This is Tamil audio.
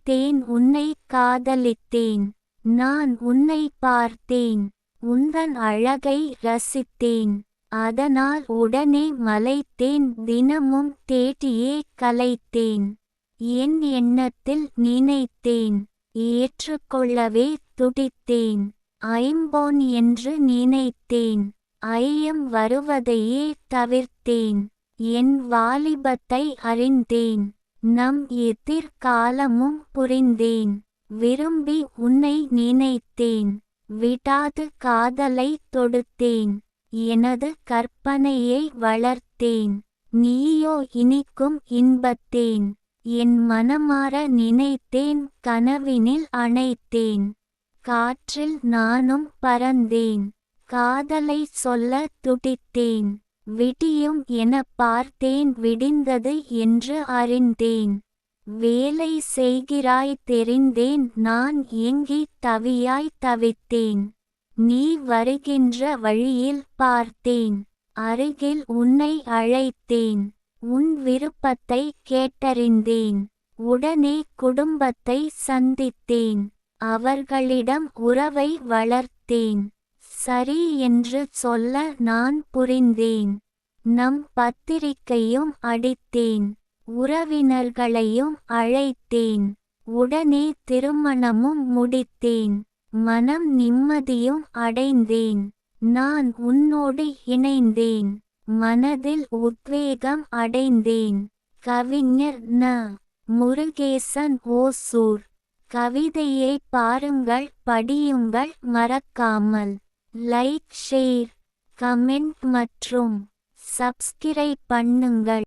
நினைத்தேன் உன்னை காதலித்தேன். நான் உன்னை பார்த்தேன். உந்தன் அழகை ரசித்தேன். அதனால் உடனே மலைத்தேன். தினமும் தேடியே கலைத்தேன். என் எண்ணத்தில் நினைத்தேன். ஏற்றுக்கொள்ளவே துடித்தேன். ஐம்பொன் என்று நினைத்தேன். ஐயம் வருவதையே தவிர்த்தேன். என் வாலிபத்தை அறிந்தேன். நம் எதிர்காலமும் புரிந்தேன். விரும்பி உன்னை நினைத்தேன். விடாது காதலை தொடுத்தேன். எனது கற்பனையை வளர்த்தேன். நீயோ இனிக்கும் இன்பத்தேன். என் மனமாற நினைத்தேன். கனவினில் அணைத்தேன். காற்றில் நானும் பறந்தேன். காதலை சொல்ல துடித்தேன். விடியும் என பார்த்தேன். விடிந்தது என்று அறிந்தேன். வேலை செய்கிறாய் தெரிந்தேன். நான் ஏங்கி தவியாய் தவித்தேன். நீ வருகின்ற வழியில் பார்த்தேன். அருகில் உன்னை அழைத்தேன். உன் விருப்பத்தை கேட்டறிந்தேன். உடனே குடும்பத்தை சந்தித்தேன். அவர்களிடம் உறவை வளர்த்தேன். சரி என்று சொல்ல நான் புரிந்தேன். நம் பத்திரிக்கையும் அடித்தேன். உறவினர்களையும் அழைத்தேன். உடனே திருமணமும் முடித்தேன். மனம் நிம்மதியும் அடைந்தேன். நான் உன்னோடு இணைந்தேன். மனதில் உத்வேகம் அடைந்தேன். கவிஞர் ந. முருகேசன், ஓசூர். கவிதையை பாருங்கள், படியுங்கள், மறக்காமல் லைக், ஷேர், கமெண்ட் மற்றும் சப்ஸ்கிரைப் பண்ணுங்கள்.